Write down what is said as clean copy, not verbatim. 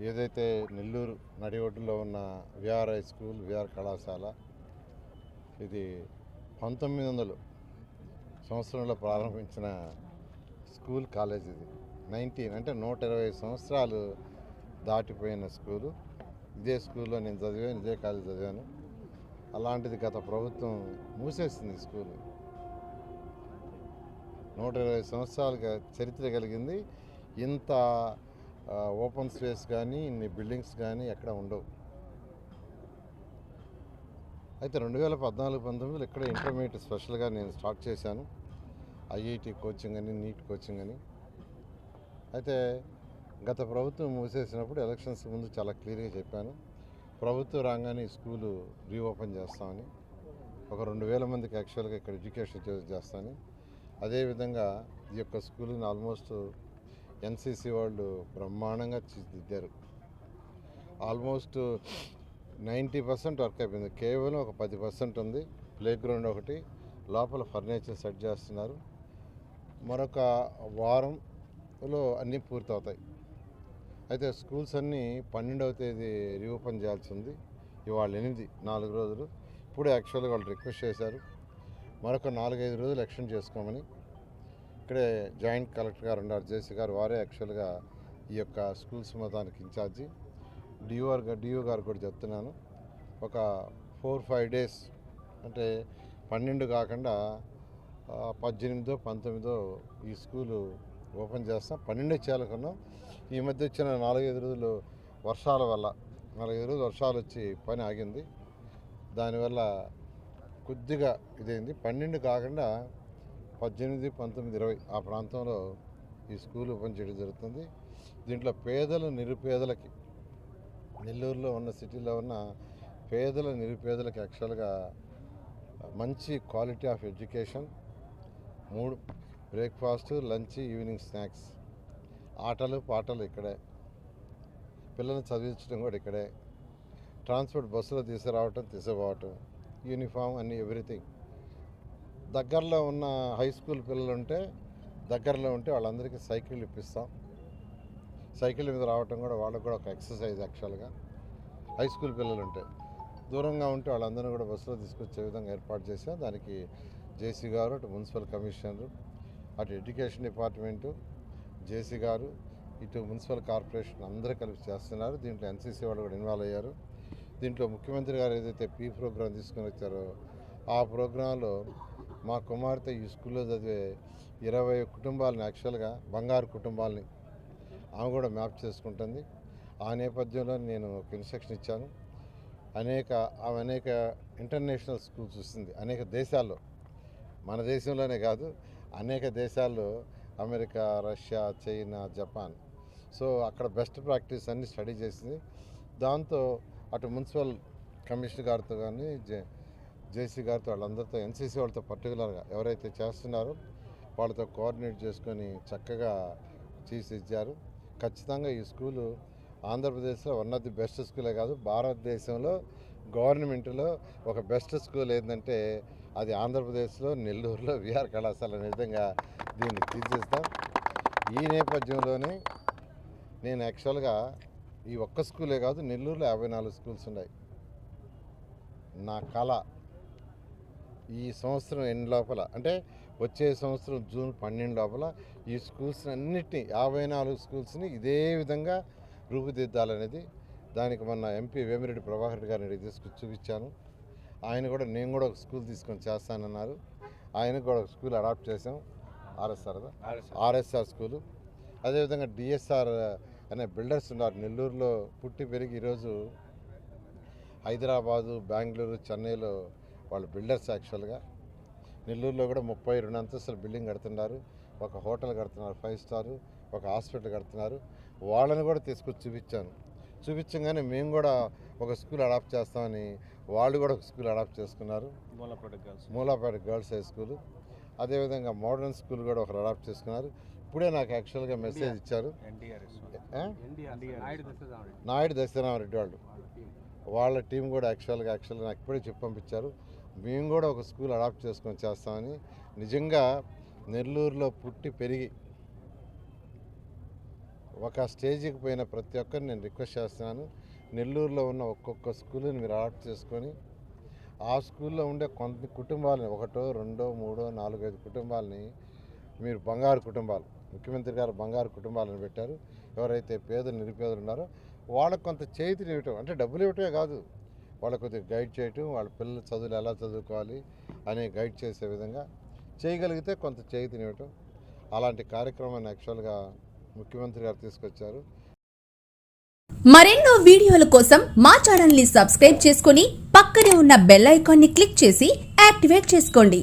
ఏదైతే నెల్లూరు నడి ఒడ్డులో ఉన్న విఆర్ హై స్కూల్, విఆర్ కళాశాల, ఇది 1900 సంవత్సరంలో ప్రారంభించిన స్కూల్ కాలేజ్. ఇది 19 అంటే 120 సంవత్సరాలు దాటిపోయిన స్కూలు. ఇదే స్కూల్లో నేను చదివాను, ఇదే కాలేజ్ చదివాను. అలాంటిది గత ప్రభుత్వం మూసేసింది స్కూల్. 120 సంవత్సరాలుగా చరిత్ర కలిగింది. ఇంత ఓపెన్ స్పేస్ కానీ, ఇన్ని బిల్డింగ్స్ కానీ ఎక్కడ ఉండవు. అయితే 2014-19 ఇక్కడ ఇంటర్మీడియట్ స్పెషల్గా నేను స్టార్ట్ చేశాను. ఐఐటి కోచింగ్ అని, నీట్ కోచింగ్ అని. అయితే గత ప్రభుత్వం మూసేసినప్పుడు ఎలక్షన్స్ ముందు చాలా క్లియర్గా చెప్పాను, ప్రభుత్వం రాగానే ఈ స్కూలు రీఓపెన్ చేస్తామని. ఒక 2000 మందికి యాక్చువల్గా ఇక్కడ ఎడ్యుకేషన్ చేస్తామని. అదేవిధంగా ఈ యొక్క స్కూల్ని ఆల్మోస్ట్ ఎన్సీసీ వాళ్ళు బ్రహ్మాండంగా తీర్చిదిద్దారు. ఆల్మోస్ట్ 90% వర్క్ అయిపోయింది. కేవలం ఒక 10% ఉంది. ప్లే గ్రౌండ్ ఒకటి, లోపల ఫర్నిచర్ సెట్ చేస్తున్నారు. మరొక వారంలో అన్నీ పూర్తవుతాయి. అయితే స్కూల్స్ అన్నీ 12వ తేదీ రీఓపెన్ చేయాల్సి ఉంది. ఇవాళ 8, 4 రోజులు. ఇప్పుడే యాక్చువల్గా వాళ్ళు రిక్వెస్ట్ చేశారు మరొక 4-5 రోజులు ఎక్స్టెండ్ చేసుకోమని. ఇక్కడే జాయింట్ కలెక్టర్ గారు ఉన్నారు, జేసీ గారు. వారే యాక్చువల్గా ఈ యొక్క స్కూల్స్ మొత్తానికి ఇన్ఛార్జి. డిఓ గారు కూడా చెప్తున్నాను, ఒక 4-5 డేస్ అంటే 12 కాకుండా 18, 19 ఈ స్కూలు ఓపెన్ చేస్తాం. 12 చేయాలనుకున్నాం. ఈ మధ్య వచ్చిన 4-5 రోజులు వర్షాల వల్ల 4-5 రోజులు వర్షాలు వచ్చి పని ఆగింది. దానివల్ల కొద్దిగా ఇదైంది. 12 కాకుండా 18, 19, 20 ఆ ప్రాంతంలో ఈ స్కూల్ ఓపెన్ చేయడం జరుగుతుంది. దీంట్లో పేదలు, నిరుపేదలకి, నెల్లూరులో ఉన్న సిటీలో ఉన్న పేదల, నిరుపేదలకి యాక్చువల్గా మంచి quality of education, 3 breakfast, lunch, evening snacks, ఆటలు పాటలు ఇక్కడే, పిల్లల్ని చదివించడం కూడా ఇక్కడే, ట్రాన్స్పోర్ట్ బస్సులో తీసుకురావటం, తీసుకుపోవటం, యూనిఫామ్ అన్నీ ఎవ్రీథింగ్. దగ్గరలో ఉన్న హై స్కూల్ పిల్లలు ఉంటే, దగ్గరలో ఉంటే వాళ్ళందరికీ సైకిల్ ఇప్పిస్తాం. సైకిల్ మీద రావటం కూడా వాళ్ళకు కూడా ఒక ఎక్సర్సైజ్. యాక్చువల్గా హై స్కూల్ పిల్లలు ఉంటే, దూరంగా ఉంటే వాళ్ళందరినీ కూడా బస్సులో తీసుకొచ్చే విధంగా ఏర్పాటు చేశాం. దానికి జేసీ గారు, అటు మున్సిపల్ కమిషనరు, అటు ఎడ్యుకేషన్ డిపార్ట్మెంటు, జేసీ గారు, ఇటు మున్సిపల్ కార్పొరేషన్ అందరూ కలిసి చేస్తున్నారు. దీంట్లో ఎన్సీసీ వాళ్ళు కూడా ఇన్వాల్వ్ అయ్యారు. దీంట్లో ముఖ్యమంత్రి గారు ఏదైతే ప్రోగ్రాం తీసుకొని వచ్చారో ఆ ప్రోగ్రాంలో మా కుమార్తె ఈ స్కూల్లో చదివే 20 కుటుంబాలని, యాక్చువల్గా బంగారు కుటుంబాలని ఆమె కూడా మ్యాప్ చేసుకుంటుంది. ఆ నేపథ్యంలో నేను ఒక ఇన్స్ట్రక్షన్ ఇచ్చాను. అనేక ఇంటర్నేషనల్ స్కూల్స్ వస్తుంది అనేక దేశాల్లో, మన దేశంలోనే కాదు అనేక దేశాల్లో, America, Russia, China, Japan. So అక్కడ బెస్ట్ ప్రాక్టీస్ అన్ని స్టడీ చేసింది. దాంతో అటు మున్సిపల్ కమిషనర్ గారితో కానీ, జేసీ గారితో, వాళ్ళందరితో, ఎన్సీసీ వాళ్ళతో పర్టికులర్గా ఎవరైతే చేస్తున్నారో వాళ్ళతో కోఆర్డినేట్ చేసుకొని చక్కగా తీర్చిదిద్దారు. ఖచ్చితంగా ఈ స్కూలు ఆంధ్రప్రదేశ్లో వన్ ఆఫ్ ది బెస్ట్ స్కూలే కాదు, భారతదేశంలో గవర్నమెంట్లో ఒక బెస్ట్ స్కూల్ ఏంటంటే అది ఆంధ్రప్రదేశ్లో నెల్లూరులో విఆర్ కళాశాల అనే విధంగా దీన్ని తీర్చిదిద్దాం. ఈ నేపథ్యంలోనే నేను యాక్చువల్గా ఈ ఒక్క స్కూలే కాదు, నెల్లూరులో 54 స్కూల్స్ ఉన్నాయి. నా కళ ఈ సంవత్సరం ఎండ్ లోపల, అంటే వచ్చే సంవత్సరం జూన్ 12 లోపల ఈ స్కూల్స్ అన్నిటినీ 54 స్కూల్స్ని ఇదే విధంగా రూపుదిద్దాలనేది. దానికి మొన్న ఎంపీ వేమిరెడ్డి ప్రభాకర్ రెడ్డి గారిని తీసుకొచ్చి చూపించాను. ఆయన కూడా నేను కూడా ఒక స్కూల్ తీసుకొని చేస్తానన్నారు. ఆయనకు కూడా ఒక స్కూల్ అడాప్ట్ చేసాం, ఆర్ఎస్ఆర్ స్కూలు. అదేవిధంగా డిఎస్ఆర్ అనే బిల్డర్స్ ఉన్నారు నెల్లూరులో పుట్టి పెరిగి, ఈరోజు హైదరాబాదు, బెంగళూరు, చెన్నైలో వాళ్ళు బిల్డర్స్. యాక్చువల్గా నెల్లూరులో కూడా 32 అంతస్తుల బిల్డింగ్ కడుతున్నారు, ఒక హోటల్ కడుతున్నారు 5 స్టార్, ఒక హాస్పిటల్ కడుతున్నారు. వాళ్ళని కూడా తీసుకొచ్చి చూపించగానే మేము కూడా ఒక స్కూల్ అడాప్ట్ చేస్తామని వాళ్ళు కూడా ఒక స్కూల్ అడాప్ట్ చేసుకున్నారు, మూలాపేట గర్ల్స్ హై స్కూలు. అదేవిధంగా మోడర్న్ స్కూల్ కూడా ఒకరు అడాప్ట్ చేసుకున్నారు. ఇప్పుడే నాకు యాక్చువల్గా మెసేజ్ ఇచ్చారు, నాయుడు దశరామరెడ్డి వాళ్ళ టీం కూడా యాక్చువల్గా నాకు ఇప్పుడే చెప్పి పంపించారు. మేము కూడా ఒక స్కూల్ అడాప్ట్ చేసుకొని చేస్తామని. నిజంగా నెల్లూరులో పుట్టి పెరిగి ఒక స్టేజ్కి పోయిన ప్రతి ఒక్కరిని నేను రిక్వెస్ట్ చేస్తున్నాను, నెల్లూరులో ఉన్న ఒక్కొక్క స్కూల్ని మీరు అడాప్ట్ చేసుకొని ఆ స్కూల్లో ఉండే కొంత కుటుంబాలని 1, 2, 3, 4, 5 కుటుంబాలని మీరు బంగారు కుటుంబాలు, ముఖ్యమంత్రి గారు బంగారు కుటుంబాలను పెట్టారు. ఎవరైతే పేదలు నిరుపేదలు ఉన్నారో వాళ్ళకు కొంత చేతిని ఇవ్వటం, అంటే డబ్బులు ఇవ్వటమే కాదు, వాళ్ళకు కొద్దిగా గైడ్ చేయటం, వాళ్ళ పిల్లల చదువులు ఎలా చదువుకోవాలి అని గైడ్ చేసే విధంగా చేయగలిగితే కొంత చేతిని ఇవ్వటం, అలాంటి కార్యక్రమాన్ని యాక్చువల్గా ముఖ్యమంత్రి గారు తీసుకొచ్చారు. మరెన్నో వీడియోల కోసం మా ఛానల్ ని సబ్స్క్రైబ్ చేసుకుని పక్కనే ఉన్న బెల్ ఐకాన్ ని క్లిక్ చేసి యాక్టివేట్ చేసుకోండి.